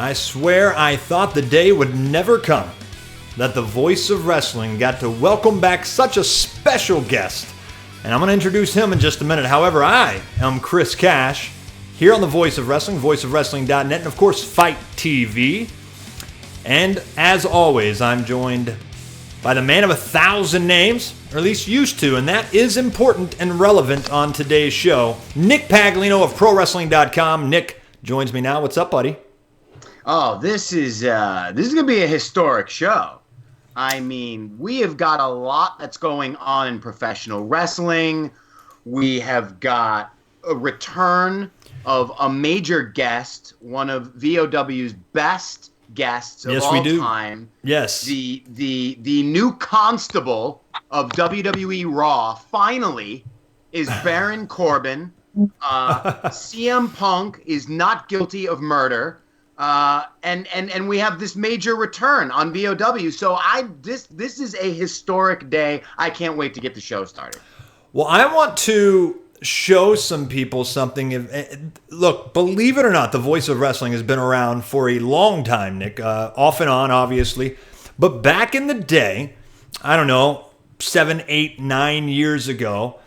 I swear I thought the day would never come that the Voice of Wrestling got to welcome back such a special guest. And I'm going to introduce him in just a minute. However, I am Chris Cash, here on the Voice of Wrestling, voiceofwrestling.net, and of course, Fight TV. And as always, I'm joined by the man of 1,000 names, or at least used to, and that is important and relevant on today's show. Nick Paglino of ProWrestling.com. Nick joins me now. What's up, buddy? Oh, this is going to be a historic show. I mean, we have got a lot that's going on in professional wrestling. We have got a return of a major guest, one of VOW's best guests of all time. Yes. The new constable of WWE Raw finally is Baron Corbin. CM Punk is not guilty of murder. And we have this major return on VOW. So this is a historic day. I can't wait to get the show started. Well, I want to show some people something. Look, believe it or not, the Voice of Wrestling has been around for a long time, Nick. Off and on, obviously. But back in the day, I don't know, 7, 8, 9 years ago,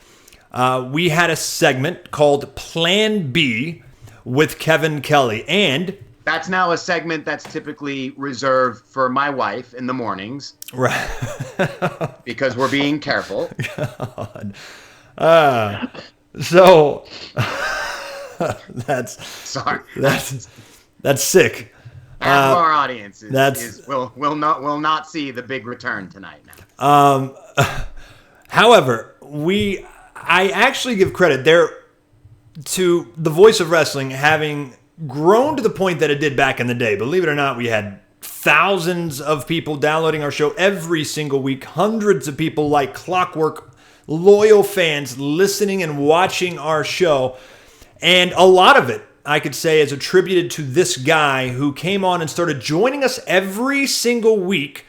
we had a segment called Plan B with Kevin Kelly. And that's now a segment that's typically reserved for my wife in the mornings. Right. Because we're being careful. God. So that's sick. Half of our audience will not see the big return tonight now. However, I actually give credit there to the Voice of Wrestling having grown to the point that it did back in the day. Believe it or not, we had thousands of people downloading our show every single week, hundreds of people like clockwork, loyal fans listening and watching our show. And a lot of it, I could say, is attributed to this guy who came on and started joining us every single week.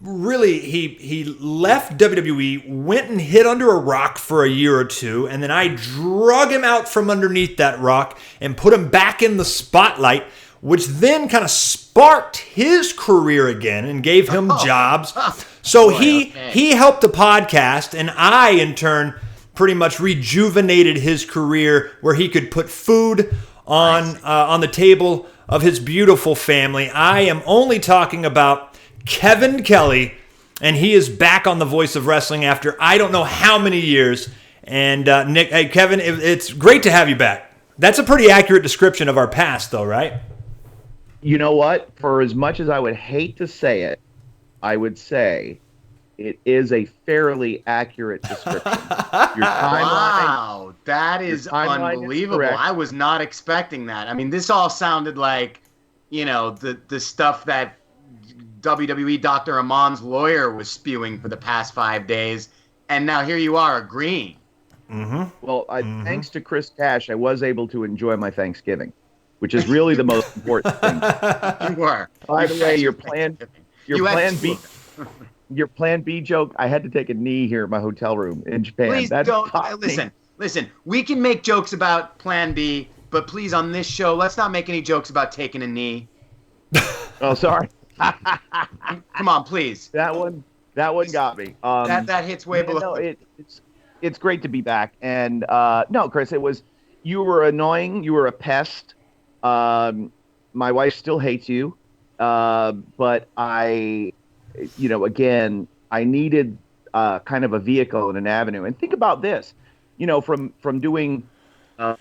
Really, he left WWE, went and hid under a rock for a year or two, and then I drug him out from underneath that rock and put him back in the spotlight, which then kind of sparked his career again and gave him jobs. So he helped the podcast, and I, in turn, pretty much rejuvenated his career where he could put food on the table of his beautiful family. I am only talking about Kevin Kelly, and he is back on the Voice of Wrestling after I don't know how many years. And Nick, hey, Kevin, it's great to have you back. That's a pretty accurate description of our past, though, right? You know what? For as much as I would hate to say it, I would say it is a fairly accurate description. Wow, that is unbelievable. I was not expecting that. I mean, this all sounded like, the stuff that WWE Dr. Amon's lawyer was spewing for the past 5 days, and now here you are agreeing. Mm-hmm. Well, thanks to Chris Cash, I was able to enjoy my Thanksgiving, which is really the most important thing. You were. By the way, your Plan B joke, I had to take a knee here in my hotel room in Japan. Please listen. We can make jokes about Plan B, but please, on this show, let's not make any jokes about taking a knee. Oh, sorry. Come on, please. That one got me. That hits way below. No, it's great to be back. And no, Chris, you were annoying. You were a pest. My wife still hates you. But again, I needed kind of a vehicle and an avenue. And think about this, from doing. Uh-oh.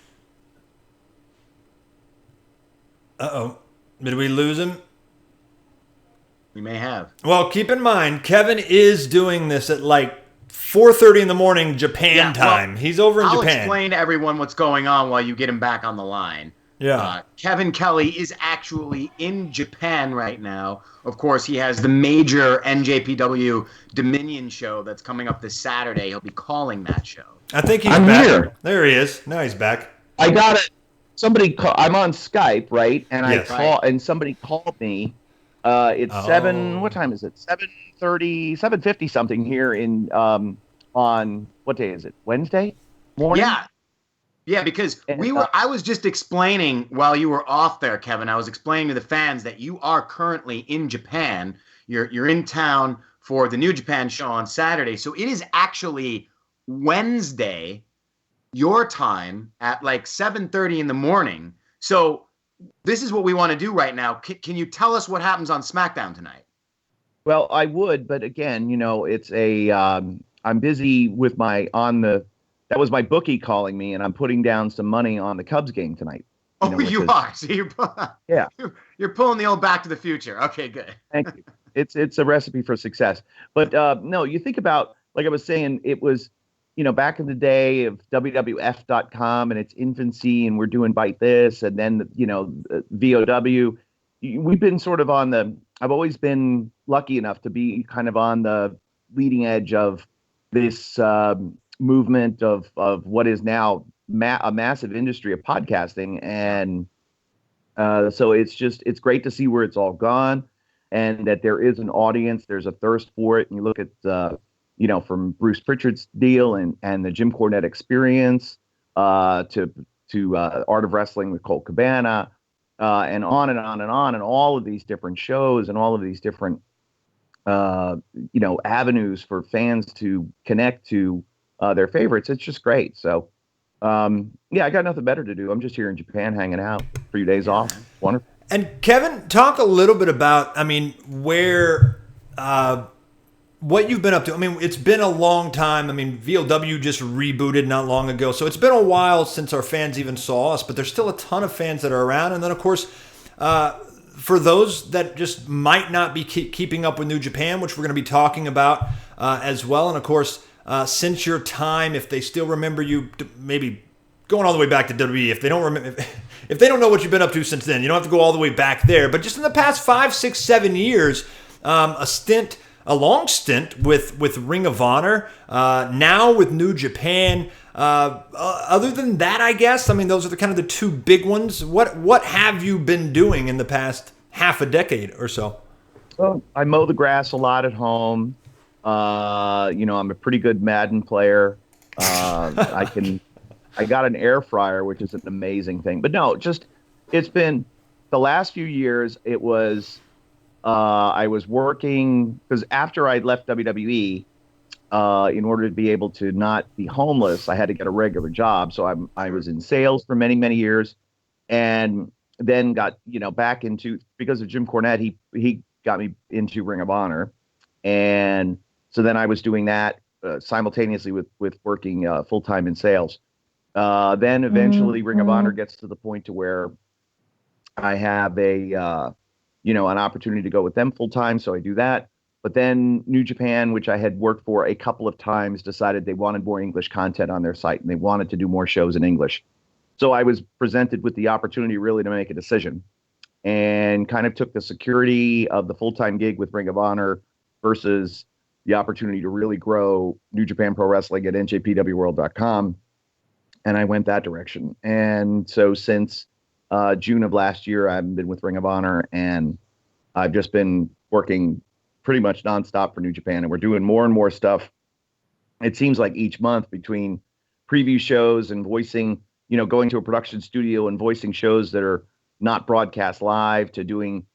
Did we lose him? We may have. Well, keep in mind, Kevin is doing this at like 4:30 in the morning Japan time. He's over in Japan. I'll explain to everyone what's going on while you get him back on the line. Yeah. Kevin Kelly is actually in Japan right now. Of course, he has the major NJPW Dominion show that's coming up this Saturday. He'll be calling that show. I think he's back. Here. There he is. Now he's back. I got it. I'm on Skype, right? And and somebody called me. It's 7. What time is it? 7:30, 7:50 something here in on what day is it? Wednesday morning. Yeah. Yeah, because And, I was just explaining while you were off there, Kevin. I was explaining to the fans that you are currently in Japan. You're in town for the New Japan show on Saturday. So it is actually Wednesday, your time at like 7:30 in the morning. So this is what we want to do right now. Can you tell us what happens on SmackDown tonight? well, I would, but again, it's I'm busy with that was my bookie calling me, and I'm putting down some money on the Cubs game tonight. Oh, Which you is, are. So yeah, you're pulling the old Back to the Future. Okay, good. thank you. It's a recipe for success. But no, you think about, like I was saying, it was, back in the day of WWF.com and its infancy, and we're doing Bite This, and then, VOW. We've been sort of I've always been lucky enough to be kind of on the leading edge of this movement of what is now a massive industry of podcasting. And so it's great to see where it's all gone, and that there is an audience, there's a thirst for it. And you look at, from Bruce Pritchard's deal and the Jim Cornette Experience to Art of Wrestling with Colt Cabana, and on and on and on, and all of these different shows and all of these different, avenues for fans to connect to their favorites. It's just great. So, I got nothing better to do. I'm just here in Japan hanging out. 3 days off. Wonderful. And Kevin, talk a little bit about, where, what you've been up to. It's been a long time. VOW just rebooted not long ago, so it's been a while since our fans even saw us, but there's still a ton of fans that are around. And then, of course, for those that just might not be keeping up with New Japan, which we're going to be talking about as well. And, of course, since your time, if they still remember you, maybe going all the way back to WWE, if they don't remember, if they don't know what you've been up to since then, you don't have to go all the way back there. But just in the past 5, 6, 7 years, a long stint with Ring of Honor, now with New Japan. Other than that, I guess, those are the two big ones. What have you been doing in the past half a decade or so? Well, I mow the grass a lot at home. I'm a pretty good Madden player. I got an air fryer, which is an amazing thing. But no, it's been the last few years. It was, I was working because after I left WWE, in order to be able to not be homeless, I had to get a regular job. So I was in sales for many, many years, and then got, back into, because of Jim Cornette, he got me into Ring of Honor. And so then I was doing that simultaneously with working full-time in sales. Then eventually Ring of Honor gets to the point to where I have an opportunity to go with them full-time. So I do that. But then New Japan, which I had worked for a couple of times, decided they wanted more English content on their site, and they wanted to do more shows in English. So I was presented with the opportunity really to make a decision, and kind of took the security of the full-time gig with Ring of Honor versus the opportunity to really grow New Japan Pro Wrestling at njpwworld.com. And I went that direction. And so since June of last year, I've been with Ring of Honor, and I've just been working pretty much nonstop for New Japan. And we're doing more and more stuff. It seems like each month, between preview shows and voicing, going to a production studio and voicing shows that are not broadcast live, to doing,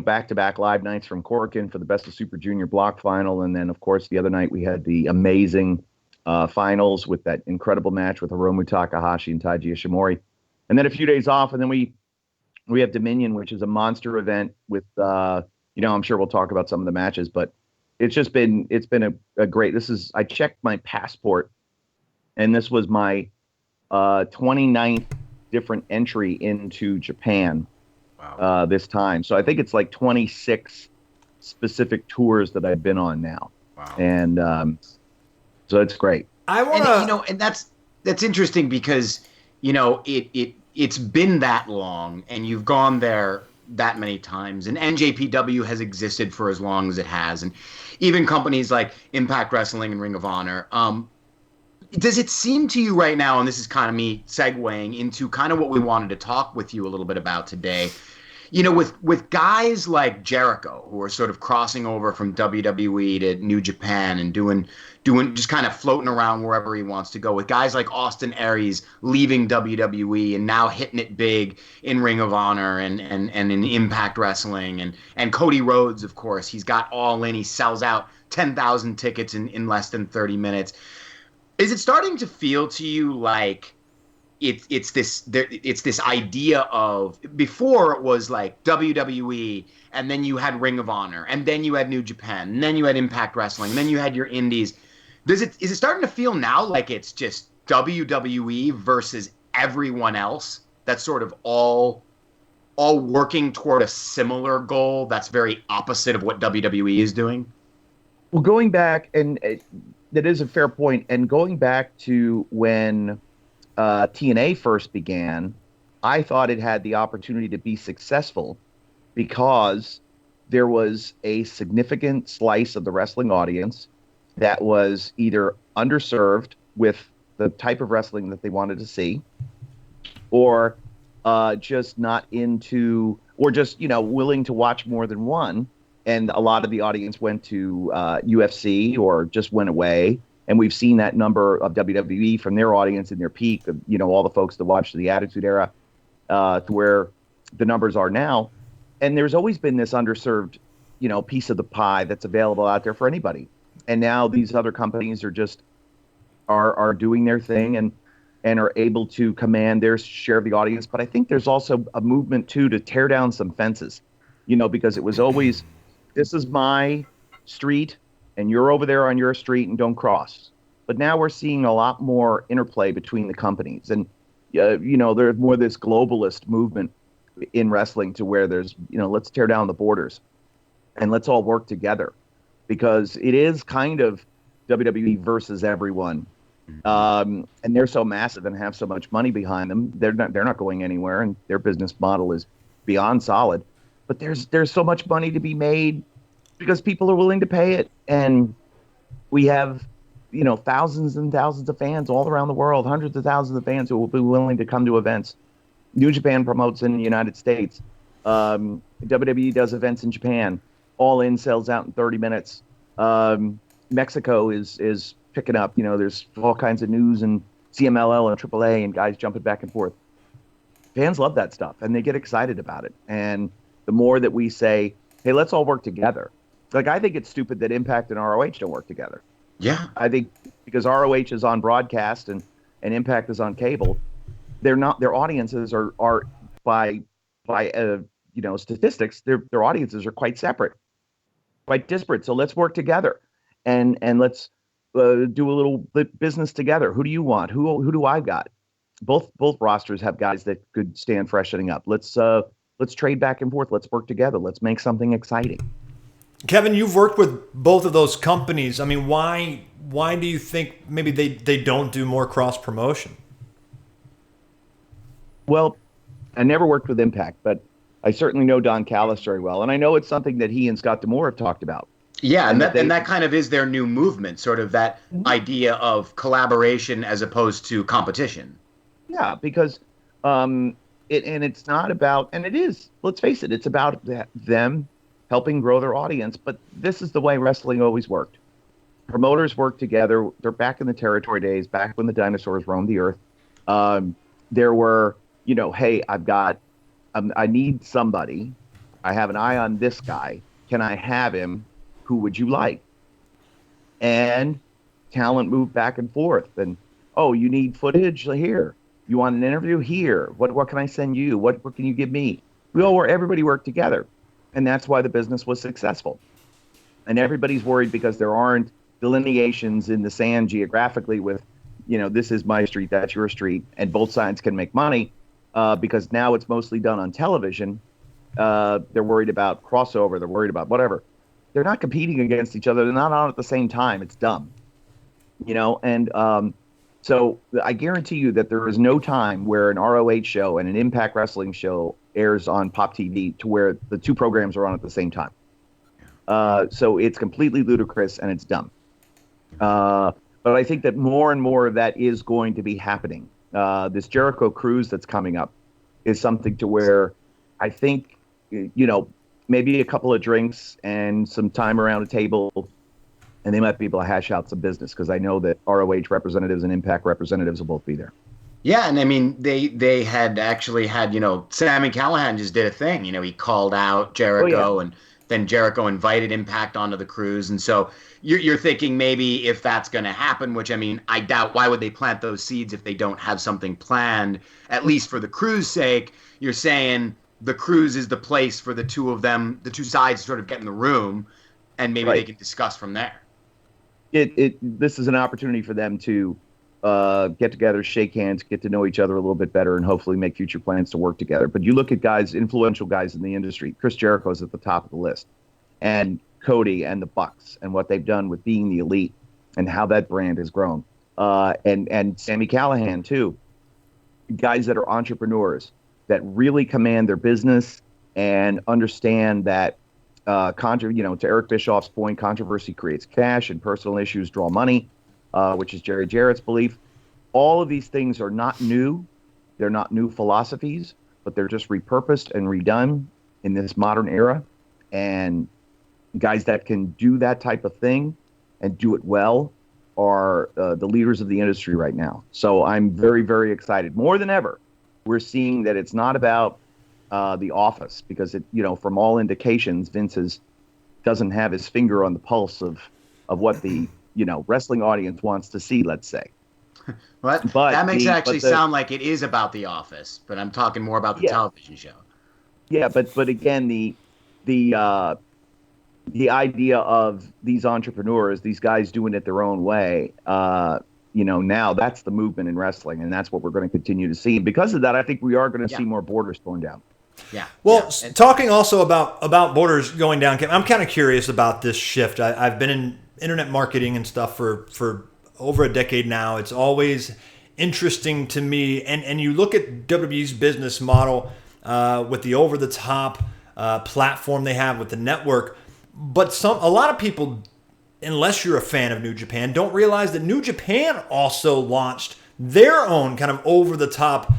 back-to-back live nights from Korakuen for the Best of Super Junior block final. And then, of course, the other night we had the amazing finals with that incredible match with Hiromu Takahashi and Taiji Ishimori. And then a few days off, and then we have Dominion, which is a monster event with, I'm sure we'll talk about some of the matches, but it's been a great, I checked my passport, and this was my 29th different entry into Japan. Wow. This time. So I think it's like 26 specific tours that I've been on now. Wow. And so it's great. I want to, and that's interesting because, it's been that long, and you've gone there that many times, and NJPW has existed for as long as it has, and even companies like Impact Wrestling and Ring of Honor. Does it seem to you right now, and this is kind of me segueing into kind of what we wanted to talk with you a little bit about today, with guys like Jericho who are sort of crossing over from WWE to New Japan and doing just kind of floating around wherever he wants to go, with guys like Austin Aries leaving WWE and now hitting it big in Ring of Honor and in Impact Wrestling, and Cody Rhodes, of course, he's got All In, he sells out 10,000 tickets in less than 30 minutes. Is it starting to feel to you like it's this idea of, before it was like WWE, and then you had Ring of Honor, and then you had New Japan, and then you had Impact Wrestling, and then you had your indies. Is it starting to feel now like it's just WWE versus everyone else that's sort of all working toward a similar goal that's very opposite of what WWE is doing? Well, going back, and that is a fair point, and going back to when TNA first began, I thought it had the opportunity to be successful because there was a significant slice of the wrestling audience that was either underserved with the type of wrestling that they wanted to see, or just not into, or just, willing to watch more than one. And a lot of the audience went to UFC or just went away. And we've seen that number of WWE from their audience in their peak of, all the folks that watched the Attitude Era to where the numbers are now. And there's always been this underserved, piece of the pie that's available out there for anybody. And now these other companies are just are doing their thing and are able to command their share of the audience. But I think there's also a movement too to tear down some fences, because it was always, this is my street and you're over there on your street and don't cross. But now we're seeing a lot more interplay between the companies. And, there's more this globalist movement in wrestling to where there's, let's tear down the borders and let's all work together, because it is kind of WWE versus everyone. And they're so massive and have so much money behind them. They're not going anywhere, and their business model is beyond solid. But there's so much money to be made because people are willing to pay it. And we have, thousands and thousands of fans all around the world, hundreds of thousands of fans who will be willing to come to events. New Japan promotes in the United States. WWE does events in Japan. All In sells out in 30 minutes. Mexico is picking up. There's all kinds of news and CMLL and AAA and guys jumping back and forth. Fans love that stuff, and they get excited about it. And the more that we say, hey, let's all work together. Like, I think it's stupid that Impact and ROH don't work together. Yeah. I think because ROH is on broadcast and Impact is on cable, they're not, their audiences are by statistics, their audiences are quite separate, quite disparate. So let's work together and let's do a little business together. Who do you want? Who do I got? Both rosters have guys that could stand freshening up. Let's trade back and forth. Let's work together. Let's make something exciting. Kevin, you've worked with both of those companies. I mean, why do you think maybe they don't do more cross promotion? Well, I never worked with Impact, but I certainly know Don Callis very well, and I know it's something that he and Scott D'Amore have talked about. Yeah, and that kind of is their new movement, sort of that idea of collaboration as opposed to competition. Yeah, because it's not about, and it is, let's face it, it's about them helping grow their audience. But this is the way wrestling always worked. Promoters work together. They're back in the territory days, back when the dinosaurs roamed the earth. There were, hey, I need somebody. I have an eye on this guy. Can I have him? Who would you like? And talent moved back and forth. And, oh, you need footage? Here. You want an interview? Here. What can I send you? What can you give me? Everybody worked together. And that's why the business was successful. And everybody's worried because there aren't delineations in the sand geographically with, this is my street, that's your street, and both sides can make money because now it's mostly done on television. They're worried about crossover. They're worried about whatever. They're not competing against each other. They're not on at the same time. It's dumb, and so I guarantee you that there is no time where an ROH show and an Impact Wrestling show airs on Pop TV to where the two programs are on at the same time. So it's completely ludicrous and it's dumb. But I think that more and more of that is going to be happening. This Jericho cruise that's coming up is something to where I think maybe a couple of drinks and some time around a table, and they might be able to hash out some business, because I know that ROH representatives and Impact representatives will both be there. Yeah, and I mean they had actually had, Sammy Callahan just did a thing. He called out Oh yeah, Jericho, and then Jericho invited Impact onto the cruise. And so you're thinking maybe if that's going to happen, which I mean I doubt. Why would they plant those seeds if they don't have something planned? At least for the cruise sake, you're saying the cruise is the place for the two of them, the two sides, to sort of get in the room, and maybe they right. can discuss from there. This is an opportunity for them to get together, shake hands, get to know each other a little bit better, and hopefully make future plans to work together. But you look at guys, influential guys in the industry. Chris Jericho is at the top of the list, and Cody and the Bucks, and what they've done with being the elite, and how that brand has grown. And Sammy Callahan too. Guys that are entrepreneurs that really command their business and understand that to Eric Bischoff's point, controversy creates cash and personal issues draw money, which is Jerry Jarrett's belief. All of these things are not new. They're not new philosophies, but they're just repurposed and redone in this modern era. And guys that can do that type of thing and do it well are the leaders of the industry right now. So I'm very, very excited. More than ever, we're seeing that it's not about the office, because from all indications, Vince doesn't have his finger on the pulse of what the wrestling audience wants to see, let's say. But that makes it actually sound like it is about the office, but I'm talking more about the television show. Yeah, but again, the idea of these entrepreneurs, these guys doing it their own way, now that's the movement in wrestling, and that's what we're going to continue to see. Because of that, I think we are going to see more borders going down. Yeah. Well, talking also about borders going down, Kim, I'm kind of curious about this shift. I've been in internet marketing and stuff for over a decade now. It's always interesting to me, and you look at WWE's business model with the over-the-top platform they have with the network. But a lot of people, unless you're a fan of New Japan, don't realize that New Japan also launched their own kind of over-the-top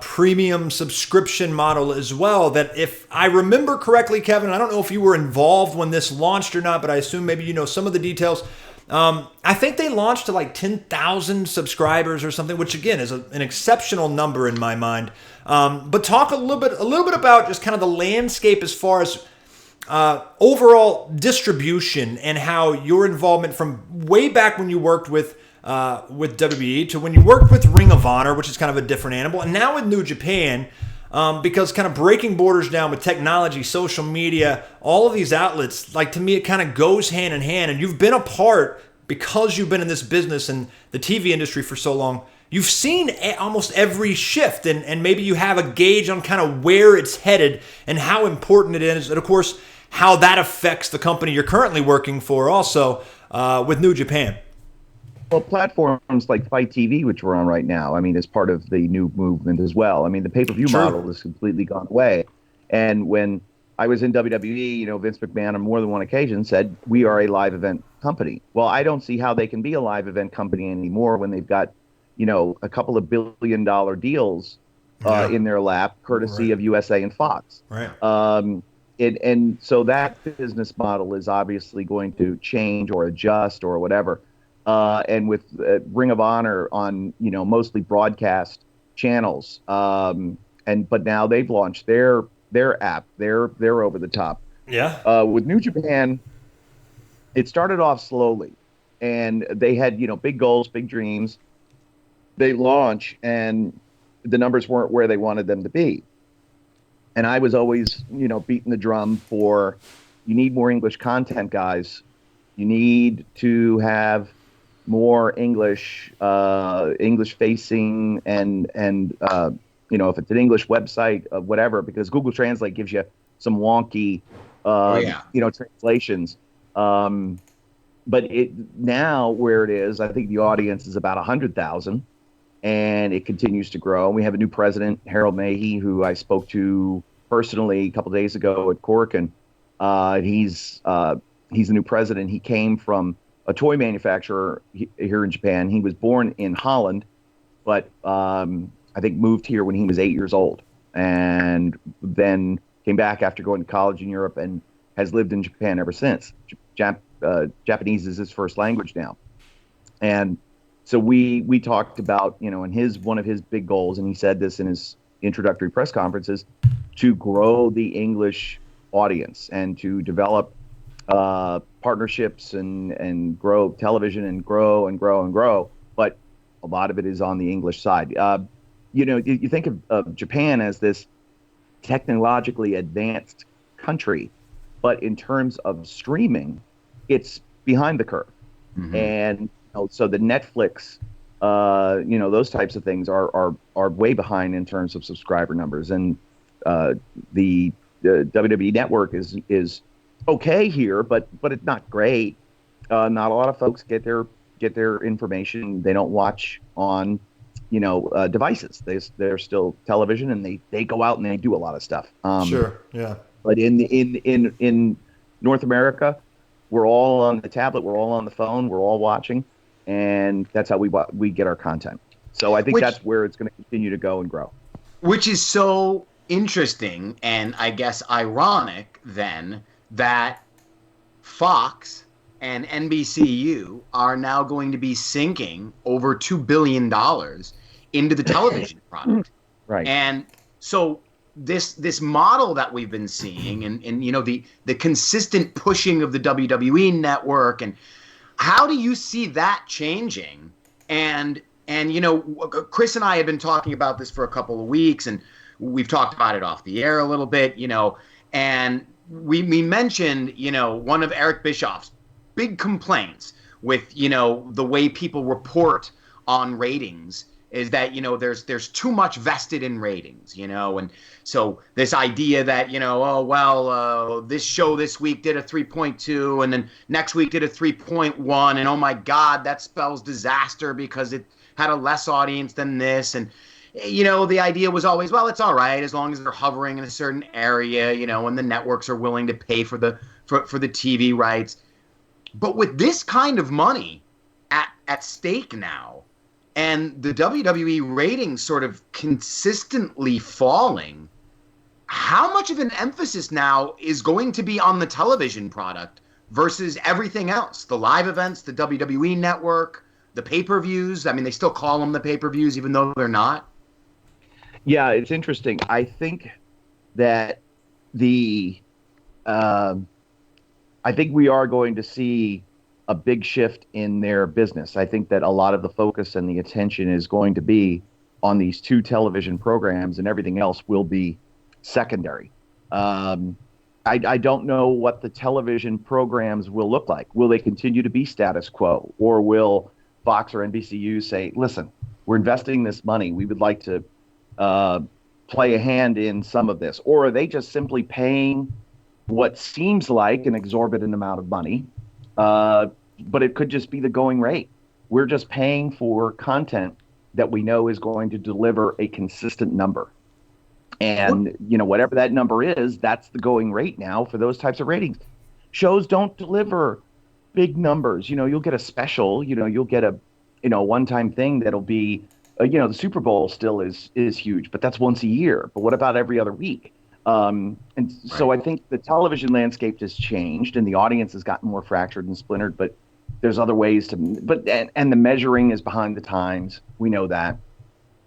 premium subscription model as well. That, if I remember correctly, Kevin, I don't know if you were involved when this launched or not, but I assume maybe you know some of the details. I think they launched to like 10,000 subscribers or something, which again is an exceptional number in my mind. But talk a little bit about just kind of the landscape as far as overall distribution, and how your involvement from way back when you worked with WWE to when you worked with Ring of Honor, which is kind of a different animal, and now with New Japan, because kind of breaking borders down with technology, social media, all of these outlets, like, to me, it kind of goes hand in hand. And you've been a part, because you've been in this business and the TV industry for so long, you've seen almost every shift, and maybe you have a gauge on kind of where it's headed and how important it is, and of course, how that affects the company you're currently working for also with New Japan. Well, platforms like Fight TV, which we're on right now, I mean, is part of the new movement as well. I mean, the pay-per-view model has completely gone away. And when I was in WWE, Vince McMahon on more than one occasion said, we are a live event company. Well, I don't see how they can be a live event company anymore when they've got, a couple of billion-dollar deals in their lap, courtesy of USA and Fox. Right. And so that business model is obviously going to change or adjust or whatever. And with Ring of Honor on, mostly broadcast channels, but now they've launched their app. They're over the top. Yeah. With New Japan, it started off slowly, and they had big goals, big dreams. They launch, and the numbers weren't where they wanted them to be. And I was always, beating the drum for, you need more English content, guys. You need to have more English facing, and if it's an English website, whatever, because Google Translate gives you some wonky, translations. But now where it is, I think the audience is about 100,000, and it continues to grow. We have a new president, Harold Mahey, who I spoke to personally a couple of days ago at Corkin. He's the new president. He came from a toy manufacturer here in Japan. He was born in Holland, but I think moved here when he was 8 years old, and then came back after going to college in Europe and has lived in Japan ever since. Japanese is his first language now. And so we talked about, and one of his big goals, and he said this in his introductory press conferences, to grow the English audience and to develop partnerships and grow television and grow and grow and grow. But a lot of it is on the English side. You think of Japan as this technologically advanced country, but in terms of streaming, it's behind the curve. Mm-hmm. And so the Netflix, those types of things are way behind in terms of subscriber numbers. And the WWE Network is okay here, but it's not great. Not a lot of folks get their information. They don't watch on devices. They're still television, and they go out and they do a lot of stuff. Sure, yeah. But in North America, we're all on the tablet, we're all on the phone, we're all watching, and that's how we get our content. So I think that's where it's going to continue to go and grow. Which is so interesting and I guess ironic then that Fox and NBCU are now going to be sinking over $2 billion into the television product. Right. And so this model that we've been seeing and the consistent pushing of the WWE network, and how do you see that changing? And Chris and I had been talking about this for a couple of weeks, and we've talked about it off the air a little bit, and we mentioned, one of Eric Bischoff's big complaints with, the way people report on ratings is that, there's too much vested in ratings, and so this idea that, this show this week did a 3.2 and then next week did a 3.1, and oh my God, that spells disaster because it had a less audience than this. And the idea was always, well, it's all right as long as they're hovering in a certain area, and the networks are willing to pay for the TV rights. But with this kind of money at stake now, and the WWE ratings sort of consistently falling, how much of an emphasis now is going to be on the television product versus everything else? The live events, the WWE network, the pay-per-views. I mean, they still call them the pay-per-views even though they're not. Yeah, it's interesting. I think that I think we are going to see a big shift in their business. I think that a lot of the focus and the attention is going to be on these two television programs, and everything else will be secondary. I don't know what the television programs will look like. Will they continue to be status quo, or will Fox or NBCU say, listen, we're investing this money, we would like to play a hand in some of this? Or are they just simply paying what seems like an exorbitant amount of money, but it could just be the going rate? We're just paying for content that we know is going to deliver a consistent number. And, whatever that number is, that's the going rate now for those types of ratings. Shows don't deliver big numbers. You'll get a special, you'll get a, one-time thing that'll be, the Super Bowl still is huge, but that's once a year. But what about every other week? So I think the television landscape has changed, and the audience has gotten more fractured and splintered, but there's other ways and the measuring is behind the times. We know that.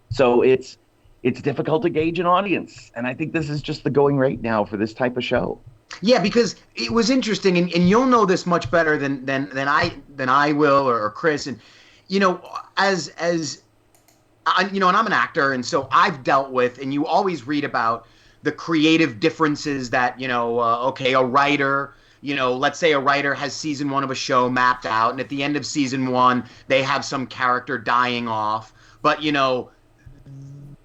So it's difficult to gauge an audience. And I think this is just the going rate now for this type of show. Yeah, because it was interesting, and you'll know this much better than I will or Chris. And, as and I'm an actor, and so I've dealt with, and you always read about the creative differences that, a writer, let's say a writer has season 1 of a show mapped out, and at the end of season 1, they have some character dying off. But,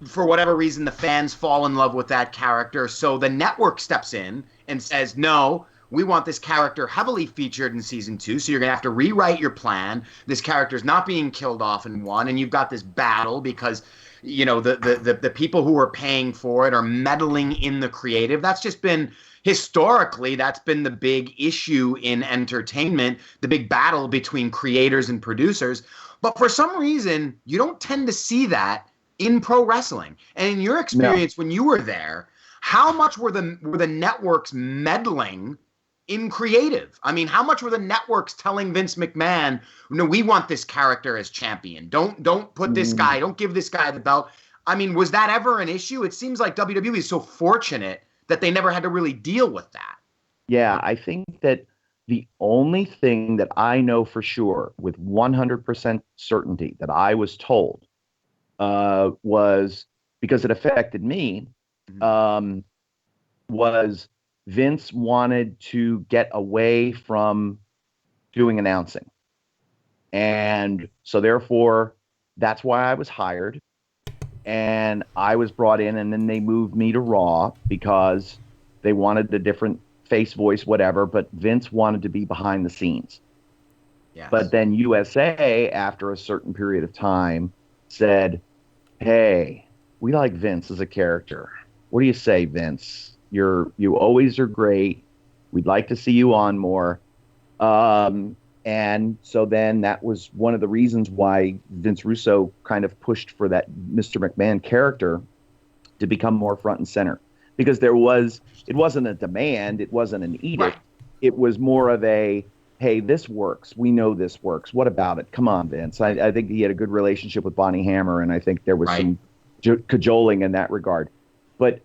for whatever reason, the fans fall in love with that character. So the network steps in and says, no, we want this character heavily featured in season 2. So you're going to have to rewrite your plan. This character's not being killed off in 1. And you've got this battle because the people who are paying for it are meddling in the creative. That's just been historically, that's been the big issue in entertainment, the big battle between creators and producers. But for some reason, you don't tend to see that in pro wrestling. And in your experience when you were there, How much were the networks meddling in creative? I mean, how much were the networks telling Vince McMahon, "No, we want this character as champion. Don't put this guy. Don't give this guy the belt." I mean, was that ever an issue? It seems like WWE is so fortunate that they never had to really deal with that. Yeah, I think that the only thing that I know for sure with 100% certainty that I was told was because it affected me, um, was Vince wanted to get away from doing announcing. And so therefore, that's why I was hired. And I was brought in, and then they moved me to Raw because they wanted a different face, voice, whatever. But Vince wanted to be behind the scenes. Yes. But then USA, after a certain period of time, said, "Hey, we like Vince as a character. What do you say, Vince? You always are great. We'd like to see you on more." And so then that was one of the reasons why Vince Russo kind of pushed for that Mr. McMahon character to become more front and center, because it wasn't a demand, it wasn't an edict, Right. It was more of a, hey, this works, we know this works, what about it? Come on, Vince. I think he had a good relationship with Bonnie Hammer, and I think there was some cajoling in that regard. But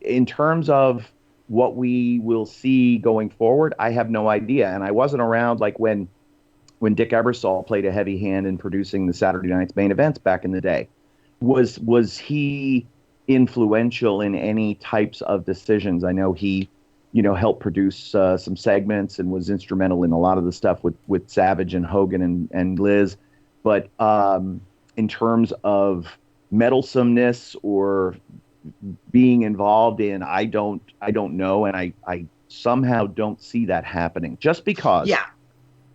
in terms of what we will see going forward, I have no idea. And I wasn't around like when Dick Ebersol played a heavy hand in producing the Saturday Night's main events back in the day. Was he influential in any types of decisions? I know he, helped produce some segments and was instrumental in a lot of the stuff with Savage and Hogan and Liz. But in terms of meddlesomeness or being involved in, I don't know, and I somehow don't see that happening, just because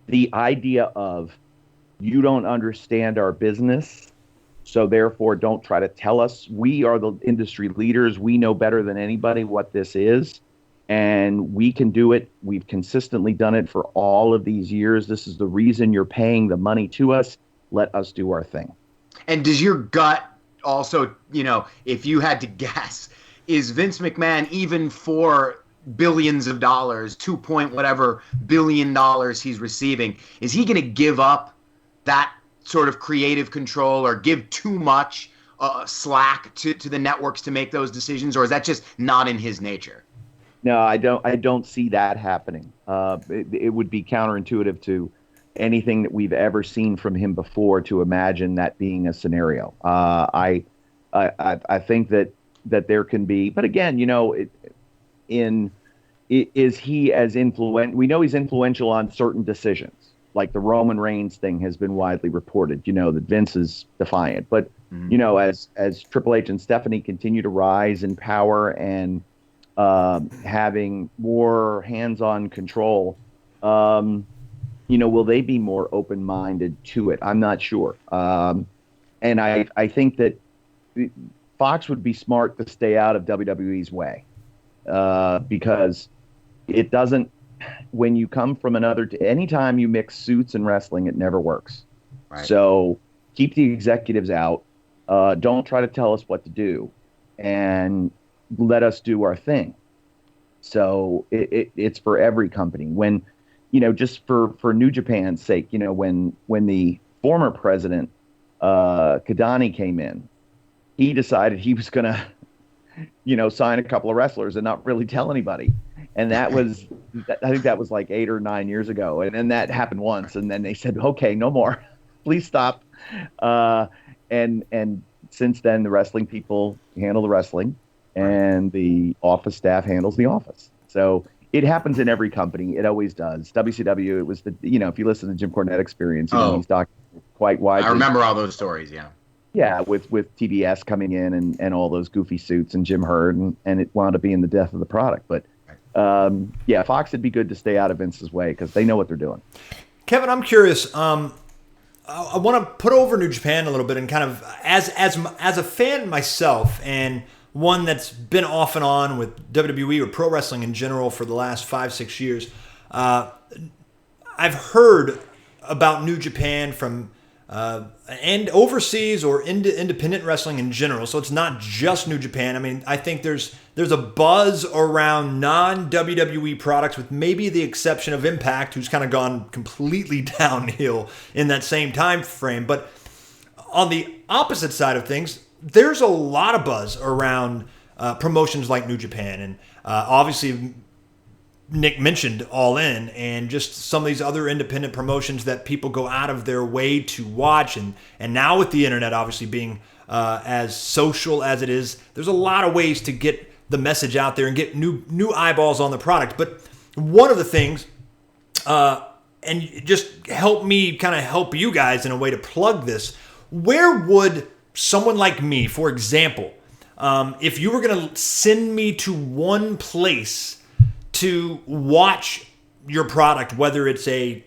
the idea of, you don't understand our business, so therefore don't try to tell us. We are the industry leaders, we know better than anybody what this is, and we can do it. We've consistently done it for all of these years. This is the reason you're paying the money to us. Let us do our thing. And does your gut also, if you had to guess, is Vince McMahon, even for billions of dollars, 2 whatever billion dollars he's receiving, is he going to give up that sort of creative control or give too much slack to the networks to make those decisions, or is that just not in his nature? No, I don't see that happening. It would be counterintuitive to anything that we've ever seen from him before to imagine that being a scenario. I think that there can be, but again, is he as influential? We know he's influential on certain decisions, like the Roman Reigns thing has been widely reported. That Vince is defiant, but as Triple H and Stephanie continue to rise in power and having more hands-on control, will they be more open-minded to it? I'm not sure. And I think that Fox would be smart to stay out of WWE's way, because it doesn't, when you come from anytime you mix suits and wrestling, it never works. Right. So keep the executives out. Don't try to tell us what to do, and let us do our thing. So it's for every company. When, just for New Japan's sake, when the former president, Kadani, came in, he decided he was going to, sign a couple of wrestlers and not really tell anybody. And I think that was like 8 or 9 years ago. And then that happened once. And then they said, okay, no more, please stop. And since then, the wrestling people handle the wrestling, and the office staff handles the office. So it happens in every company. It always does. WCW, it was if you listen to Jim Cornette Experience, he's talking quite widely. I remember all those stories, yeah. Yeah, with TBS coming in and all those goofy suits and Jim Herd, and it wound up being the death of the product. But Fox, it'd be good to stay out of Vince's way because they know what they're doing. Kevin, I'm curious. I want to put over New Japan a little bit, and kind of as a fan myself, and one that's been off and on with WWE or pro wrestling in general for the last 5-6 years. I've heard about New Japan from and overseas or independent wrestling in general. So it's not just New Japan. I mean, I think there's a buzz around non-WWE products, with maybe the exception of Impact, who's kind of gone completely downhill in that same time frame. But on the opposite side of things, there's a lot of buzz around promotions like New Japan, and obviously Nick mentioned All In, and just some of these other independent promotions that people go out of their way to watch. And now with the internet obviously being as social as it is, there's a lot of ways to get the message out there and get new eyeballs on the product. But one of the things, and just help me kind of help you guys in a way to plug this, where would someone like me, for example, if you were going to send me to one place to watch your product, whether it's a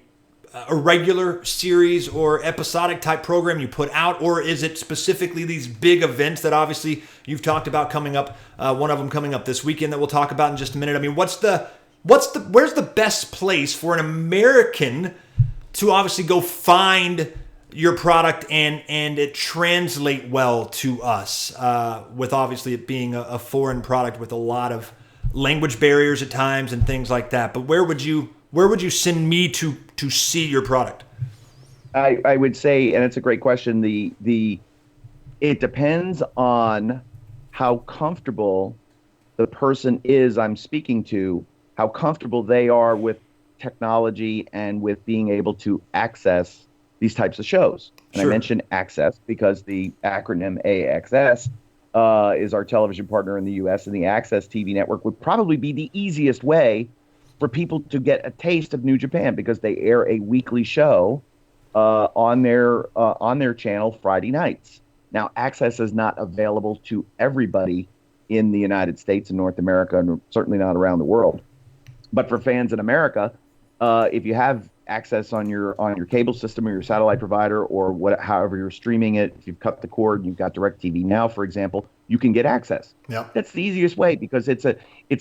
regular series or episodic type program you put out, or is it specifically these big events that obviously you've talked about coming up, one of them coming up this weekend that we'll talk about in just a minute. I mean, where's the best place for an American to obviously go find your product and it translate well to us, with obviously it being a foreign product with a lot of language barriers at times and things like that? But where would you send me to see your product? I would say, and it's a great question, it depends on how comfortable the person is I'm speaking to, how comfortable they are with technology and with being able to access these types of shows. And Sure. I mentioned access because the acronym AXS is our television partner in the U.S., and the Access TV network would probably be the easiest way for people to get a taste of New Japan, because they air a weekly show on their channel Friday nights. Now, Access is not available to everybody in the United States and North America, and certainly not around the world. But for fans in America, if you have access on your cable system or your satellite provider, or however you're streaming it, if you've cut the cord and you've got DirecTV Now, for example, you can get access. Yeah, that's the easiest way, because it's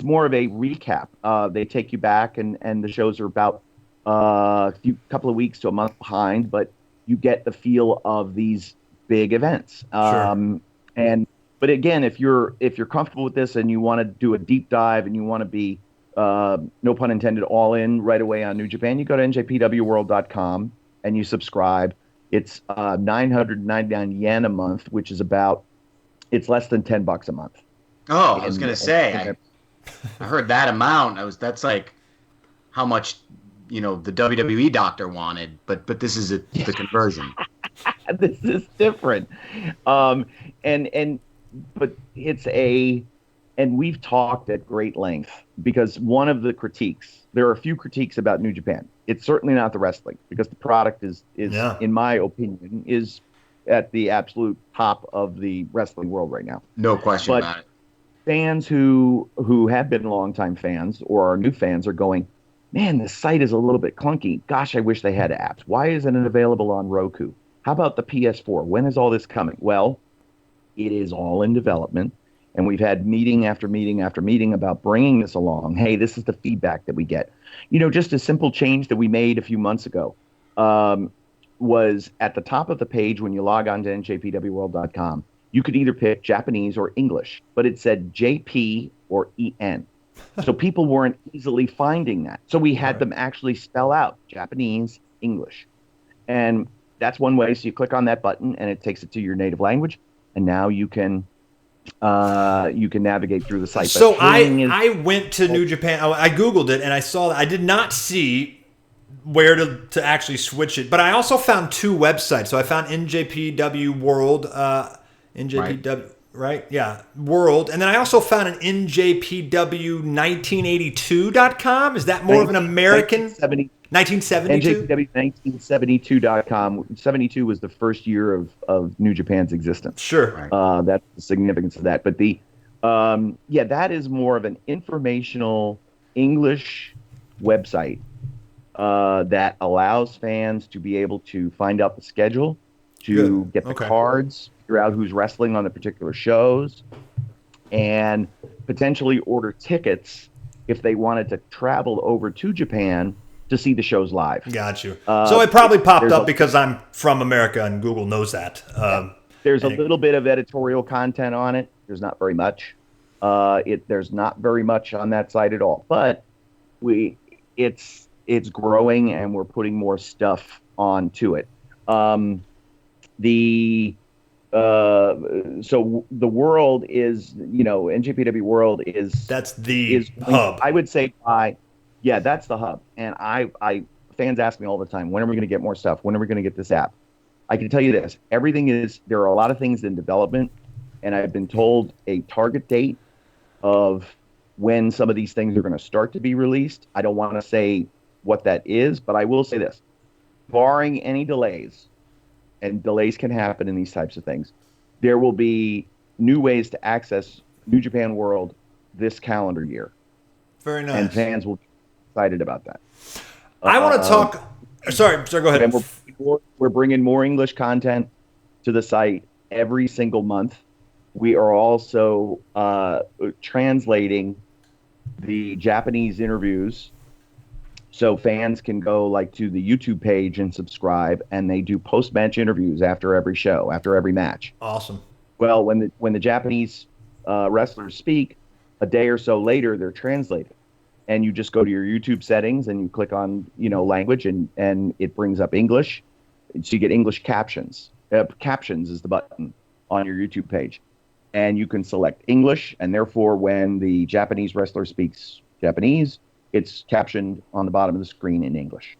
more of a recap. They take you back, and the shows are about a couple of weeks to a month behind, but you get the feel of these big events. Sure. But again, if you're comfortable with this and you want to do a deep dive and you want to be no pun intended, all in right away on New Japan, you go to njpwworld.com and you subscribe. It's 999 yen a month, which is it's less than $10 a month. Oh, I was gonna say, I heard that amount. That's like how much the WWE doctor wanted, but this is the conversion. This is different, but it's and we've talked at great length, because one of the critiques, there are a few critiques about New Japan. It's certainly not the wrestling, because the product is Yeah. in my opinion, is at the absolute top of the wrestling world right now. No question But about it. fans who have been longtime fans or are new fans are going, man, this site is a little bit clunky. Gosh, I wish they had apps. Why isn't it available on Roku? How about the PS4? When is all this coming? Well, it is all in development. And we've had meeting after meeting after meeting about bringing this along. Hey, this is the feedback that we get. Just a simple change that we made a few months ago was at the top of the page when you log on to njpwworld.com. You could either pick Japanese or English, but it said JP or EN. So people weren't easily finding that. So we had them actually spell out Japanese, English. And that's one way. So you click on that button and it takes it to your native language. And now you can navigate through the site. So I went to New Japan. I Googled it and I saw that. I did not see where to actually switch it, but I also found two websites. So I found NJPW World, NJPW, right? Yeah, World, and then I also found an NJPW1982.com. Is that more of an American? 1972. NJPW1972.com. 72 was the first year of New Japan's existence. Sure. That's the significance of that. But that is more of an informational English website that allows fans to be able to find out the schedule, to get the cards, figure out who's wrestling on the particular shows, and potentially order tickets if they wanted to travel over to Japan to see the shows live. Got you. So it probably popped there's up a- because I'm from America and Google knows that. There's a and it- little bit of editorial content on it. There's not very much. There's not very much on that site at all. But it's growing, and we're putting more stuff onto it. So the world is, NJPW World is That's the hub. I would say that's the hub. And I fans ask me all the time, when are we going to get more stuff? When are we going to get this app? I can tell you this: there are a lot of things in development, and I've been told a target date of when some of these things are going to start to be released. I don't want to say what that is, but I will say this: barring any delays, and delays can happen in these types of things, there will be new ways to access New Japan World this calendar year. Very nice. And fans will be excited about that. I want to talk. Sorry, go ahead. And we're bringing more English content to the site every single month. We are also translating the Japanese interviews, so fans can go to the YouTube page and subscribe, and they do post-match interviews after every show, after every match. Awesome. Well, when the Japanese wrestlers speak, a day or so later, they're translated. And you just go to your YouTube settings and you click on, language, and it brings up English. So you get English captions. Captions is the button on your YouTube page. And you can select English, and therefore when the Japanese wrestler speaks Japanese, it's captioned on the bottom of the screen in English.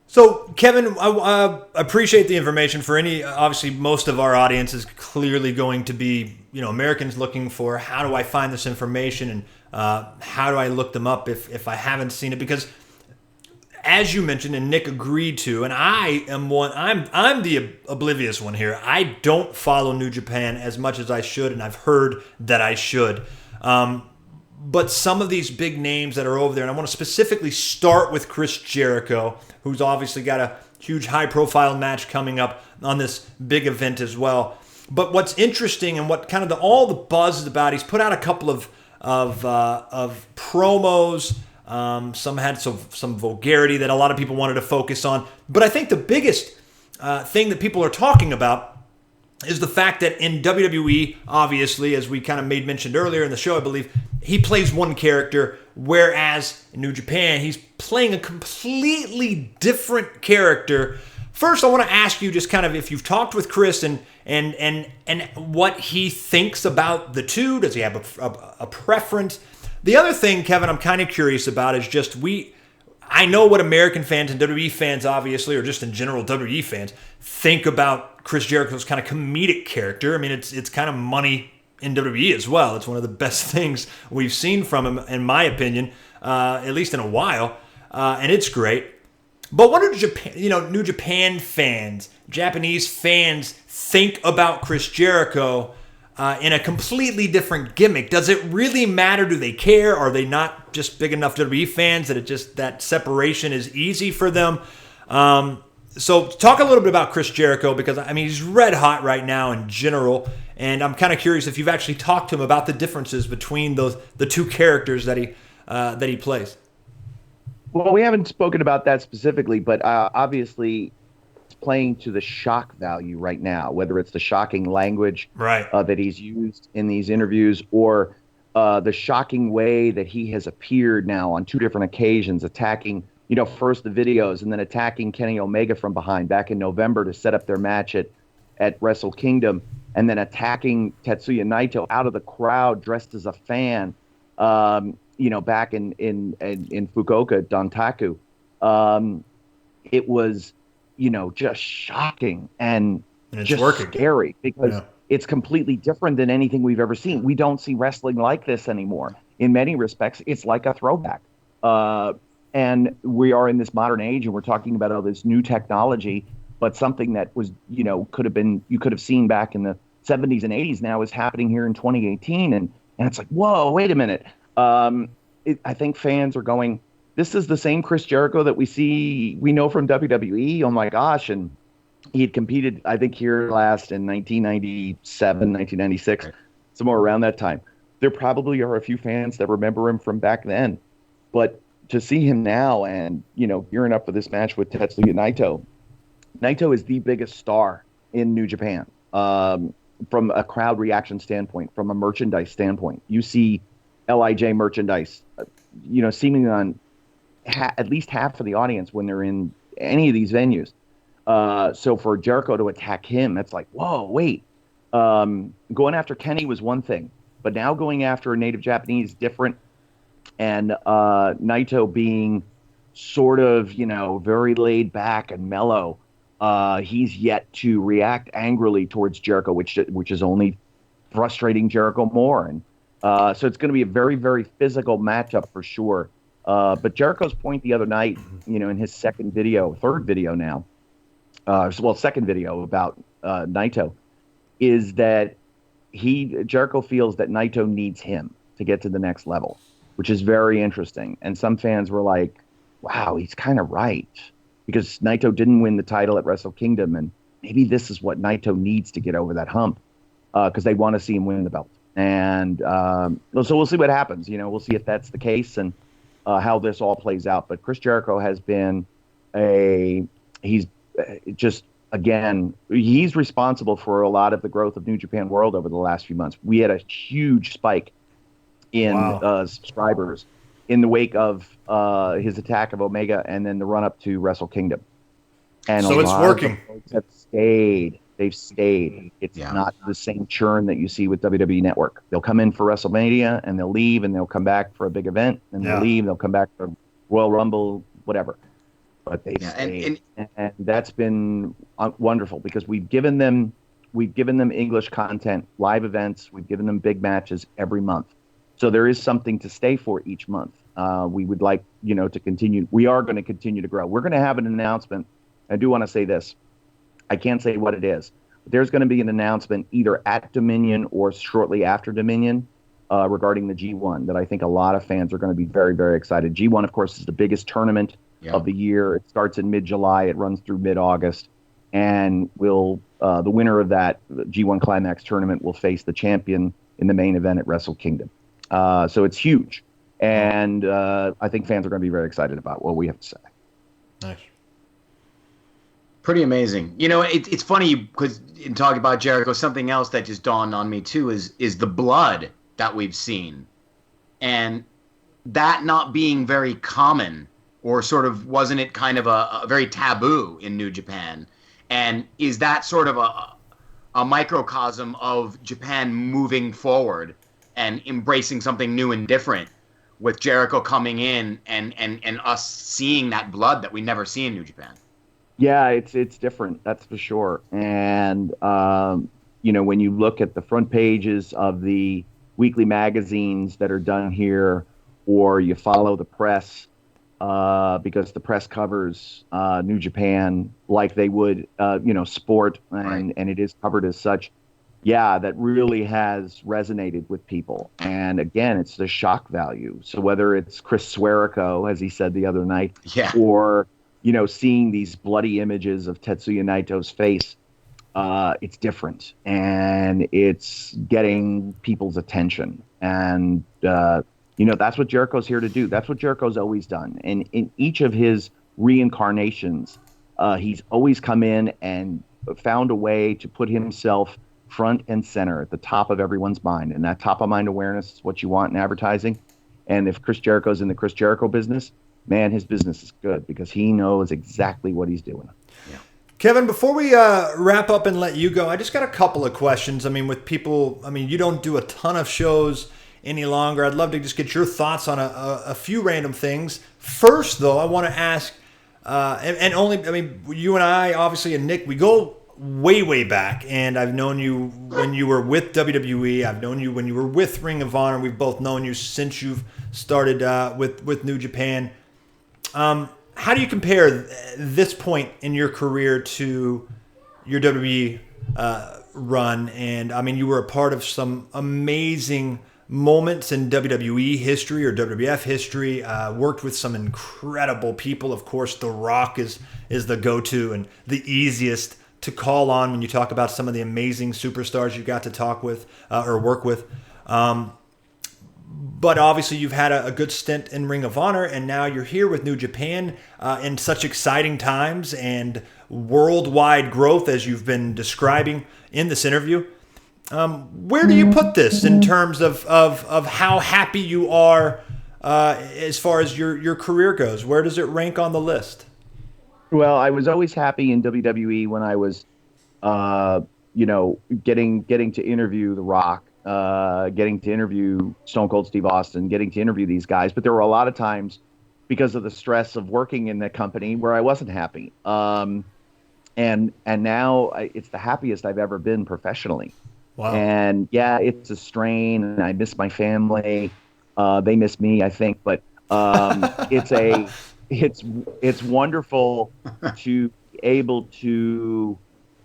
So, Kevin, I appreciate the information. Obviously, most of our audience is clearly going to be, Americans looking for how do I find this information, and how do I look them up if I haven't seen it? Because, as you mentioned, and Nick agreed to, and I am one. I'm the oblivious one here. I don't follow New Japan as much as I should, and I've heard that I should. But some of these big names that are over there, and I want to specifically start with Chris Jericho, who's obviously got a huge high-profile match coming up on this big event as well. But what's interesting, and what kind of all the buzz is about, he's put out a couple of promos. Some had some vulgarity that a lot of people wanted to focus on. But I think the biggest thing that people are talking about is the fact that in WWE, obviously, as we kind of made mentioned earlier in the show, I believe, he plays one character, whereas in New Japan, he's playing a completely different character. First, I want to ask you just kind of if you've talked with Chris and what he thinks about the two. Does he have a preference? The other thing, Kevin, I'm kind of curious about is just I know what American fans and WWE fans, obviously, or just in general WWE fans, think about Chris Jericho's kind of comedic character. I mean, it's kind of money in WWE as well. It's one of the best things we've seen from him, in my opinion, at least in a while, and it's great. But what do New Japan fans, Japanese fans think about Chris Jericho in a completely different gimmick? Does it really matter? Do they care? Are they not just big enough WWE fans that that separation is easy for them? So talk a little bit about Chris Jericho, because he's red hot right now in general, and I'm kind of curious if you've actually talked to him about the differences between the two characters that he plays. Well, we haven't spoken about that specifically, but obviously it's playing to the shock value right now, whether it's the shocking language that he's used in these interviews, or the shocking way that he has appeared now on two different occasions, attacking, first the videos and then attacking Kenny Omega from behind back in November to set up their match at Wrestle Kingdom, and then attacking Tetsuya Naito out of the crowd dressed as a fan, back in Fukuoka, Dontaku. It was, just shocking and just scary, because it's completely different than anything we've ever seen. We don't see wrestling like this anymore. In many respects, it's like a throwback. And we are in this modern age, and we're talking about all this new technology, but something that was, you could have seen back in the 70s and 80s now is happening here in 2018. And it's like, whoa, wait a minute. I think fans are going, this is the same Chris Jericho that we know from WWE. Oh my gosh. And he had competed, I think, here last in 1997, 1996, somewhere around that time. There probably are a few fans that remember him from back then, but to see him now, and gearing up for this match with Tetsuya Naito. Naito is the biggest star in New Japan, from a crowd reaction standpoint, from a merchandise standpoint. You see Lij merchandise, seemingly on at least half of the audience when they're in any of these venues. So for Jericho to attack him, that's like, whoa, wait. Going after Kenny was one thing, but now going after a native Japanese, different. And Naito being sort of, very laid back and mellow, he's yet to react angrily towards Jericho, which is only frustrating Jericho more. And so it's going to be a very, very physical matchup for sure. But Jericho's point the other night, in his third video now, second video about Naito, is that Jericho feels that Naito needs him to get to the next level, which is very interesting. And some fans were like, wow, he's kind of right, because Naito didn't win the title at Wrestle Kingdom, and maybe this is what Naito needs to get over that hump, because they want to see him win the belt. And so we'll see what happens. We'll see if that's the case and how this all plays out. But Chris Jericho has been he's responsible for a lot of the growth of New Japan World over the last few months. We had a huge spike in subscribers in the wake of his attack of Omega and then the run up to Wrestle Kingdom. And so it's working. Have stayed. They've stayed. It's not the same churn that you see with WWE Network. They'll come in for WrestleMania and they'll leave, and they'll come back for a big event and they'll leave. They'll come back for Royal Rumble, whatever. But they've stayed, and that's been wonderful, because we've given them English content, live events. We've given them big matches every month. So there is something to stay for each month. We would like, to continue. We are going to continue to grow. We're going to have an announcement. I do want to say this. I can't say what it is. But there's going to be an announcement either at Dominion or shortly after Dominion regarding the G1 that I think a lot of fans are going to be very, very excited. G1, of course, is the biggest tournament of the year. It starts in mid-July. It runs through mid-August. And the winner of that G1 Climax tournament will face the champion in the main event at Wrestle Kingdom. So it's huge. And I think fans are going to be very excited about what we have to say. Nice. Pretty amazing. It's funny because in talking about Jericho, something else that just dawned on me too is the blood that we've seen. And that not being very common, or sort of wasn't it kind of a very taboo in New Japan? And is that sort of a microcosm of Japan moving forward and embracing something new and different, with Jericho coming in and us seeing that blood that we never see in New Japan? Yeah, it's different, that's for sure. And when you look at the front pages of the weekly magazines that are done here, or you follow the press, because the press covers New Japan like they would, sport, and it is covered as such. Yeah, that really has resonated with people. And again, it's the shock value. So whether it's Chris Swerrico, as he said the other night, or seeing these bloody images of Tetsuya Naito's face, it's different, and it's getting people's attention. And that's what Jericho's here to do. That's what Jericho's always done. And in each of his reincarnations, he's always come in and found a way to put himself front and center at the top of everyone's mind. And that top of mind awareness is what you want in advertising. And if Chris Jericho's in the Chris Jericho business, man, his business is good, because he knows exactly what he's doing. Yeah. Kevin, before we wrap up and let you go, I just got a couple of questions. With people, you don't do a ton of shows any longer. I'd love to just get your thoughts on a few random things. First, though, I want to ask, you and I, obviously, and Nick, we go way, way back, and I've known you when you were with WWE. I've known you when you were with Ring of Honor. We've both known you since you've started with New Japan. How do you compare this point in your career to your WWE run? And you were a part of some amazing moments in WWE history or WWF history. Worked with some incredible people. Of course, The Rock is the go-to and the easiest to call on when you talk about some of the amazing superstars you got to talk with or work with. but obviously you've had a good stint in Ring of Honor, and now you're here with New Japan in such exciting times and worldwide growth as you've been describing in this interview. Where do you put this in terms of how happy you are as far as your career goes? Where does it rank on the list? Well, I was always happy in WWE when I was, getting to interview The Rock, getting to interview Stone Cold Steve Austin, getting to interview these guys. But there were a lot of times because of the stress of working in the company where I wasn't happy. And now it's the happiest I've ever been professionally. Wow. And yeah, it's a strain, and I miss my family. They miss me, I think, but it's wonderful to be able to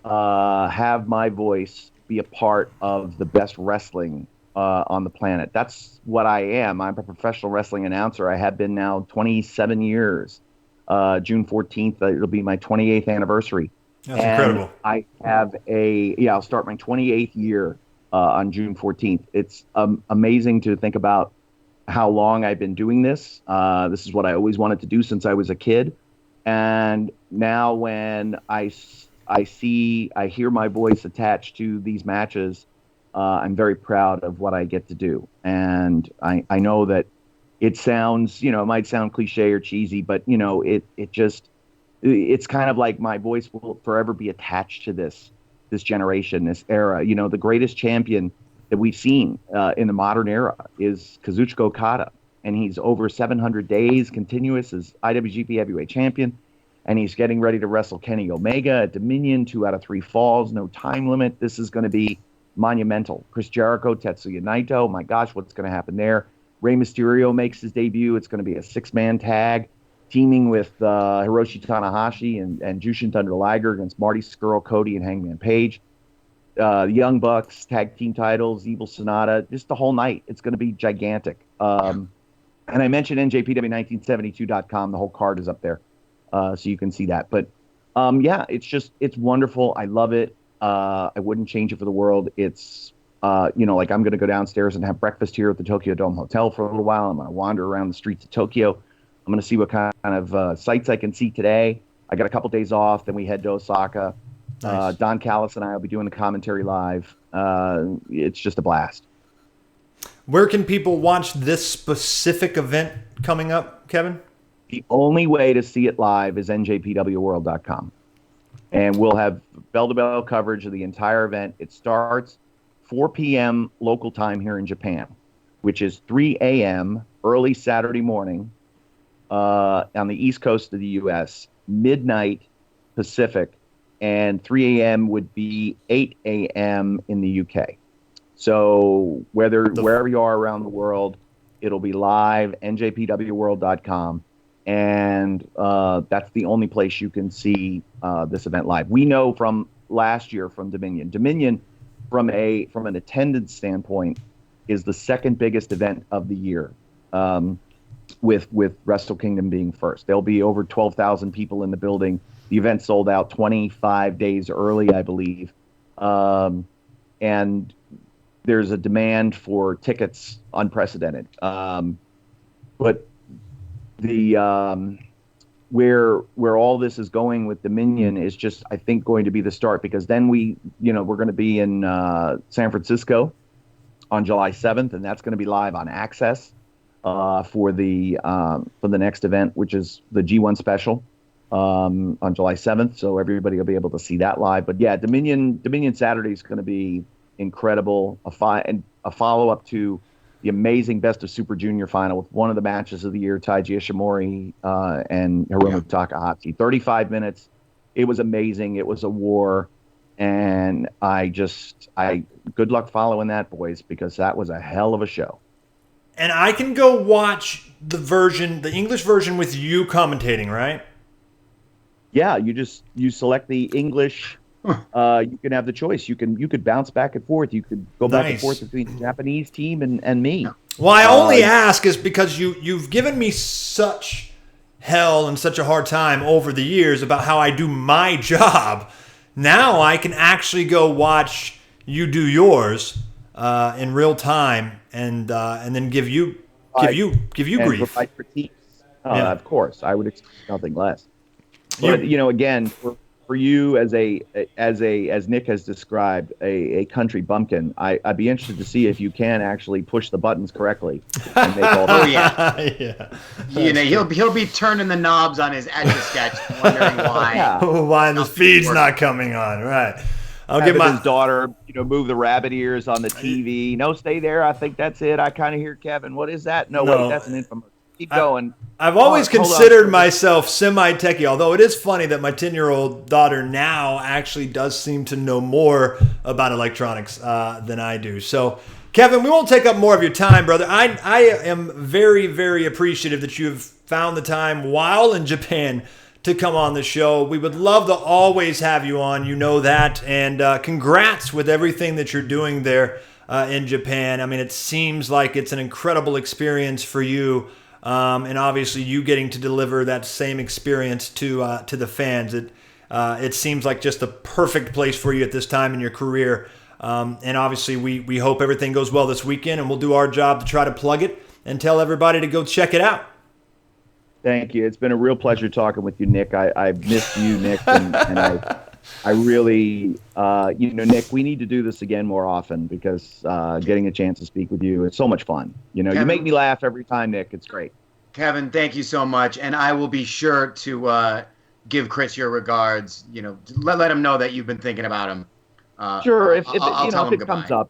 have my voice be a part of the best wrestling on the planet. That's what I am. I'm a professional wrestling announcer. I have been now 27 years. June 14th, it'll be my 28th anniversary. That's incredible. I have I'll start my 28th year on June 14th. It's amazing to think about how long I've been doing this. This is what I always wanted to do since I was a kid. And now when I hear my voice attached to these matches, I'm very proud of what I get to do. And I know that it sounds, it might sound cliche or cheesy, but, it's kind of like my voice will forever be attached to this generation, this era. The greatest champion that we've seen in the modern era is Kazuchika Okada, and he's over 700 days continuous as IWGP Heavyweight Champion, and he's getting ready to wrestle Kenny Omega at Dominion, 2 out of 3 falls, no time limit. This is going to be monumental. Chris Jericho, Tetsuya Naito, my gosh, what's going to happen there? Rey Mysterio makes his debut. It's going to be a 6-man tag, teaming with Hiroshi Tanahashi and Jushin Thunder Liger against Marty Scurll, Cody, and Hangman Page. The Young Bucks, tag team titles, Evil Sonata, just the whole night. It's going to be gigantic. And I mentioned NJPW1972.com. The whole card is up there, so you can see that. But it's wonderful. I love it. I wouldn't change it for the world. It's, I'm going to go downstairs and have breakfast here at the Tokyo Dome Hotel for a little while. I'm going to wander around the streets of Tokyo. I'm going to see what kind of sights I can see today. I got a couple days off. Then we head to Osaka. Nice. Don Callis and I will be doing the commentary live. It's just a blast. Where can people watch this specific event coming up, Kevin? The only way to see it live is njpwworld.com. And we'll have bell-to-bell coverage of the entire event. It starts 4 p.m. local time here in Japan, which is 3 a.m. early Saturday morning on the East Coast of the U.S., midnight Pacific, and 3 a.m. would be 8 a.m. in the UK. So wherever you are around the world, it'll be live, njpwworld.com, and that's the only place you can see this event live. We know from last year from Dominion. Dominion, from an attendance standpoint, is the second biggest event of the year, with Wrestle Kingdom being first. There'll be over 12,000 people in the building. The event sold out 25 days early, I believe. And there's a demand for tickets unprecedented. But the where all this is going with Dominion is just, I think, going to be the start, because then we're going to be in San Francisco on July 7th, and that's going to be live on Access for the next event, which is the G1 special. On July 7th, so everybody will be able to see that live. But yeah, Dominion Saturday is going to be incredible. A follow-up to the amazing Best of Super Junior final with one of the matches of the year, Taiji Ishimori and Hiromu Takahashi. 35 minutes. It was amazing. It was a war. And good luck following that, boys, because that was a hell of a show. And I can go watch the English version with you commentating, right? Yeah, you select the English. You can have the choice. You could bounce back and forth. You could go back and forth between the Japanese team and me. Well, I only ask is because you've given me such hell and such a hard time over the years about how I do my job. Now I can actually go watch you do yours in real time and then give you give you and grief. provide critiques. Yeah. Of course, I would expect nothing less. You- But again, for you as Nick has described, a country bumpkin, I'd be interested to see if you can actually push the buttons correctly and make all. Oh yeah. yeah. He'll be turning the knobs on his Etch a Sketch, wondering why. Yeah. Why the feed's not coming on? Right. I'll Having give my his daughter, move the rabbit ears on the TV. No, stay there. I think that's it. I kind of hear Kevin. What is that? No, No. wait, that's an infomercial. Keep going. I've always Hold on. considered myself semi-techie, although it is funny that my 10-year-old daughter now actually does seem to know more about electronics than I do. So, Kevin, we won't take up more of your time, brother. I am very, very appreciative that you've found the time while in Japan to come on the show. We would love to always have you on. You know that. And congrats with everything that you're doing there in Japan. I mean, it seems like it's an incredible experience for you. And obviously you getting to deliver that same experience to the fans. It seems like just the perfect place for you at this time in your career. And obviously we hope everything goes well this weekend, and we'll do our job to try to plug it and tell everybody to go check it out. Thank you. It's been a real pleasure talking with you, Nick. I've missed you, Nick, and I really, Nick, we need to do this again more often because getting a chance to speak with you is so much fun. You make me laugh every time, Nick. It's great. Kevin, thank you so much, and I will be sure to give Chris your regards. Let him know that you've been thinking about him. Sure, if I'll tell him it goodbye. comes up,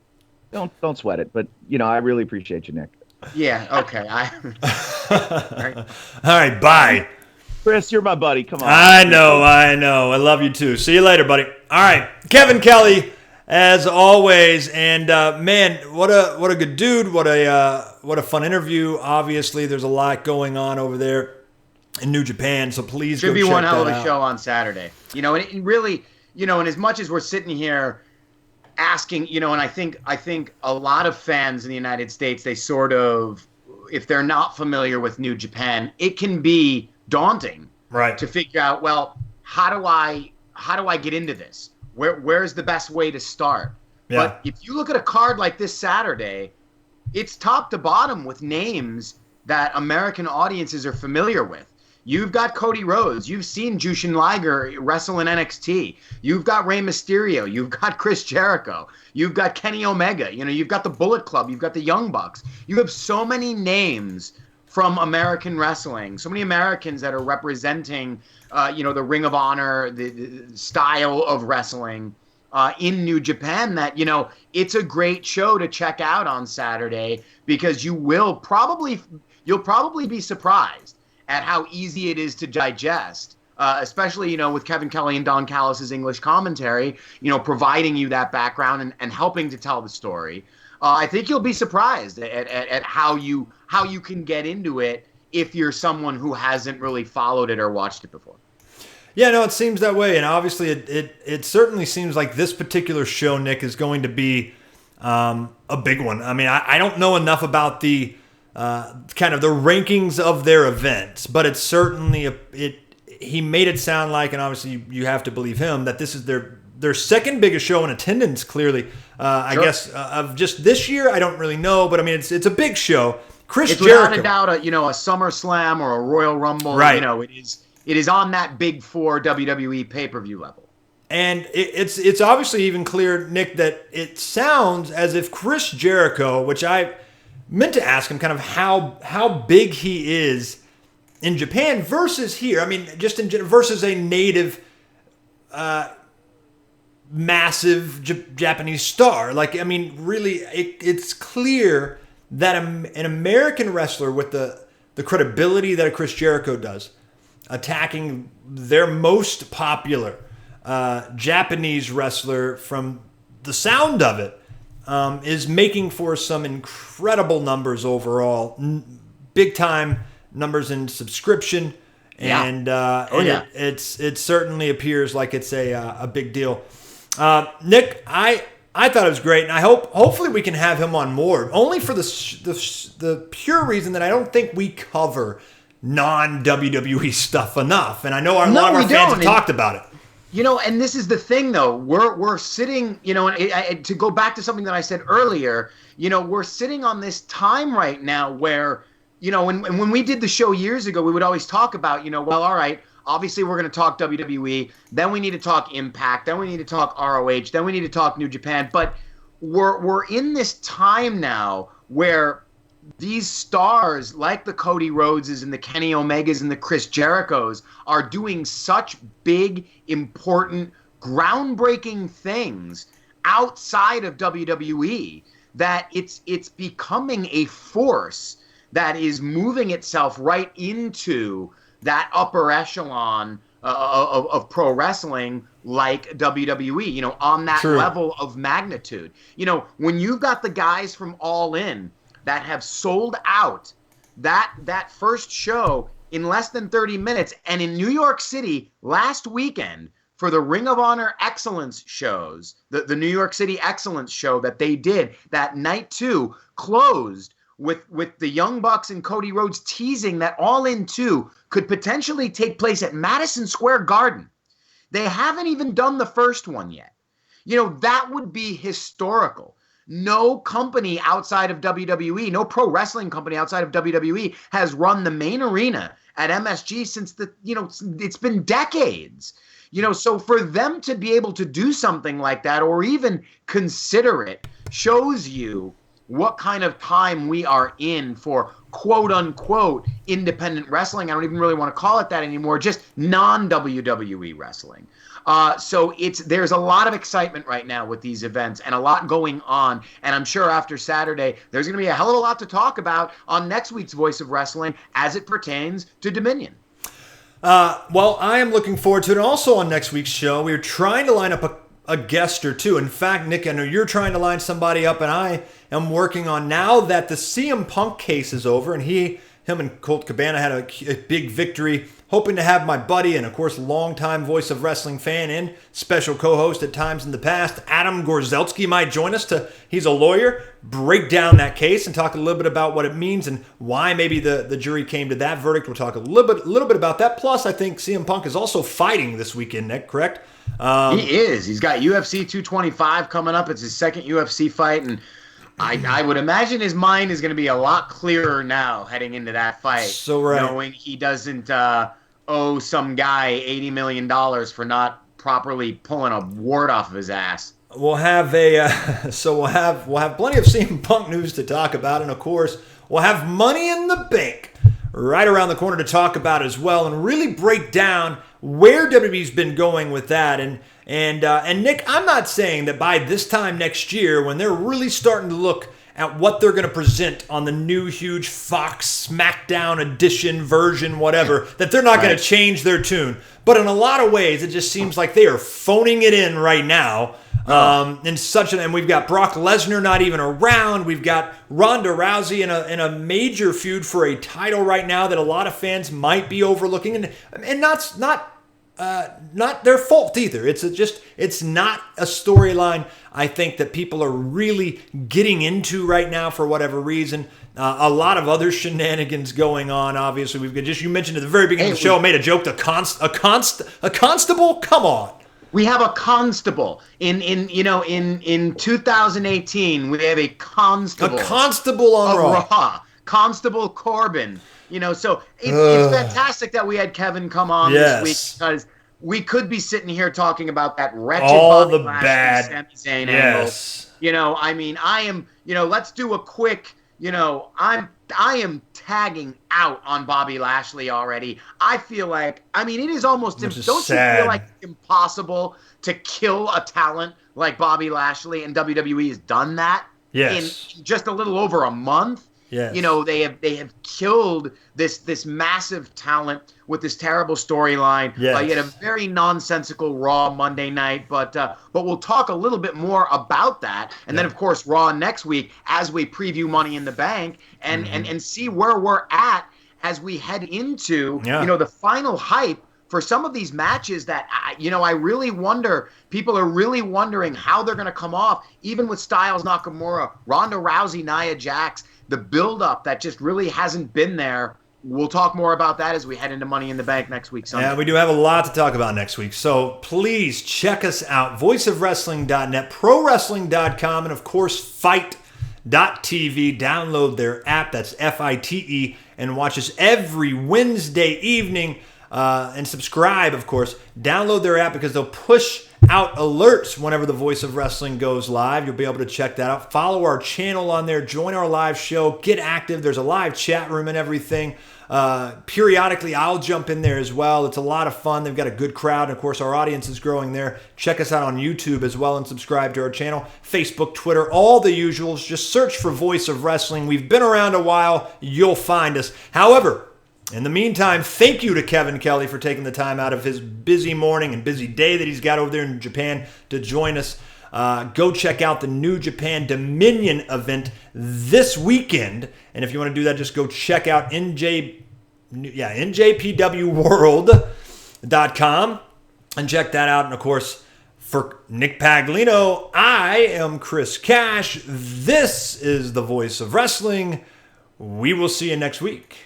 don't sweat it. But I really appreciate you, Nick. Yeah. Okay. All right, bye. Chris, you're my buddy. Come on. I know. I love you too. See you later, buddy. All right, Kevin Kelly, as always, and man, what a good dude. What a fun interview. Obviously, there's a lot going on over there in New Japan, so please should go be check one hell of that a out. show on Saturday. And it really, and as much as we're sitting here asking, and I think a lot of fans in the United States, they sort of, if they're not familiar with New Japan, it can be daunting. Right. To figure out, well, how do I get into this? Where's the best way to start? Yeah. But if you look at a card like this Saturday, it's top to bottom with names that American audiences are familiar with. You've got Cody Rhodes. You've seen Jushin Liger wrestle in NXT. You've got Rey Mysterio. You've got Chris Jericho. You've got Kenny Omega. You've got the Bullet Club. You've got the Young Bucks. You have so many names from American wrestling, so many Americans that are representing, the Ring of Honor, the style of wrestling in New Japan that, it's a great show to check out on Saturday because you'll probably be surprised at how easy it is to digest, especially, with Kevin Kelly and Don Callis' English commentary, providing you that background and helping to tell the story. I think you'll be surprised at how you can get into it if you're someone who hasn't really followed it or watched it before. Yeah, no, it seems that way, and obviously it certainly seems like this particular show, Nick, is going to be a big one. I mean, I don't know enough about the kind of the rankings of their events, but it's certainly he made it sound like, and obviously you have to believe him, that this is their second biggest show in attendance, clearly. I guess of just this year, I don't really know, but I mean, it's a big show. It's Jericho. Without a doubt, a SummerSlam or a Royal Rumble. Right. It is on that big 4 WWE pay-per-view level. And it's obviously even clear, Nick, that it sounds as if Chris Jericho, which I meant to ask him kind of how big he is in Japan versus here. I mean, just versus a native massive Japanese star. Like, I mean, really, it's clear that an American wrestler with the credibility that a Chris Jericho does, attacking their most popular Japanese wrestler, from the sound of it, is making for some incredible numbers overall. Big time numbers in subscription. Yeah. And, it certainly appears like it's a big deal. Nick, I thought it was great, and I hopefully we can have him on more, only for the pure reason that I don't think we cover non-WWE stuff enough, and I know a lot of our fans have talked about it. And this is the thing, though. We're sitting, and to go back to something that I said earlier, we're sitting on this time right now where when we did the show years ago, we would always talk about, well, all right, obviously we're going to talk WWE, then we need to talk Impact, then we need to talk ROH, then we need to talk New Japan. But we're in this time now where these stars like the Cody Rhodeses and the Kenny Omegas and the Chris Jerichos are doing such big, important, groundbreaking things outside of WWE that it's becoming a force that is moving itself right into that upper echelon of pro wrestling like WWE, on that True. level of magnitude. When you've got the guys from All In that have sold out that first show in less than 30 minutes, and in New York City last weekend for the Ring of Honor Excellence shows, the New York City Excellence show that they did, that night 2 closed with the Young Bucks and Cody Rhodes teasing that All In 2 could potentially take place at Madison Square Garden. They haven't even done the first one yet. That would be historical. No company outside of WWE, no pro wrestling company outside of WWE has run the main arena at MSG since it's been decades. So for them to be able to do something like that or even consider it shows you what kind of time we are in for quote unquote independent wrestling. I don't even really want to call it that anymore, just non-WWE wrestling. So there's a lot of excitement right now with these events and a lot going on. And I'm sure after Saturday, there's going to be a hell of a lot to talk about on next week's Voice of Wrestling as it pertains to Dominion. Well, I am looking forward to it. And also on next week's show, we're trying to line up a guest or two. In fact, Nick, I know you're trying to line somebody up, and I am working on, now that the CM Punk case is over, and him and Colt Cabana had a big victory, hoping to have my buddy and, of course, longtime Voice of Wrestling fan and special co-host at times in the past, Adam Gorzelski, might join us he's a lawyer, break down that case and talk a little bit about what it means and why maybe the jury came to that verdict. We'll talk a little bit about that. Plus, I think CM Punk is also fighting this weekend, Nick, correct? He is. He's got UFC 225 coming up. It's his second UFC fight, and I would imagine his mind is going to be a lot clearer now heading into that fight. So right. Knowing he doesn't owe some guy $80 million for not properly pulling a wart off of his ass. We'll have we'll have plenty of CM Punk news to talk about, and of course we'll have Money in the Bank right around the corner to talk about as well, and really break down where WWE's been going with that. And Nick, I'm not saying that by this time next year, when they're really starting to look at what they're going to present on the new huge Fox SmackDown edition version, whatever, that they're not going to change their tune. But in a lot of ways, it just seems like they are phoning it in right now. And we've got Brock Lesnar not even around. We've got Ronda Rousey in a major feud for a title right now that a lot of fans might be overlooking, and not their fault either. It's not a storyline I think that people are really getting into right now for whatever reason. A lot of other shenanigans going on. Obviously, we've got, just you mentioned at the very beginning of the show, I made a joke. A constable. Come on. We have a constable in 2018. We have a constable. A constable on Raw. Constable Corbin. So it's fantastic that we had Kevin come on this week, because we could be sitting here talking about that wretched Bobby Lashley, Sami Zayn angle. I am. Let's do a quick. I am tagging out on Bobby Lashley already. I feel like, it is almost, don't you feel like it's impossible to kill a talent like Bobby Lashley, and WWE has done that in just a little over a month? Yes. They have killed this massive talent with this terrible storyline. You had a very nonsensical Raw Monday night, but we'll talk a little bit more about that, and then of course Raw next week as we preview Money in the Bank and see where we're at as we head into the final hype for some of these matches that I really wonder. People are really wondering how they're going to come off, even with Styles Nakamura, Ronda Rousey, Nia Jax. The build-up that just really hasn't been there. We'll talk more about that as we head into Money in the Bank next week Sunday. Yeah, we do have a lot to talk about next week. So please check us out. voiceofwrestling.net, prowrestling.com, and of course, fight.tv. Download their app. That's FITE. and watch us every Wednesday evening. And subscribe, of course. Download their app because they'll push out alerts whenever the Voice of Wrestling goes live. You'll be able to check that out. Follow our channel on there. Join our live show. Get active. There's a live chat room and everything. Periodically, I'll jump in there as well. It's a lot of fun. They've got a good crowd. And, of course, our audience is growing there. Check us out on YouTube as well and subscribe to our channel. Facebook, Twitter, all the usuals. Just search for Voice of Wrestling. We've been around a while. You'll find us. However, in the meantime, thank you to Kevin Kelly for taking the time out of his busy morning and busy day that he's got over there in Japan to join us. Go check out the New Japan Dominion event this weekend. And if you want to do that, just go check out njpwworld.com and check that out. And, of course, for Nick Paglino, I am Chris Cash. This is the Voice of Wrestling. We will see you next week.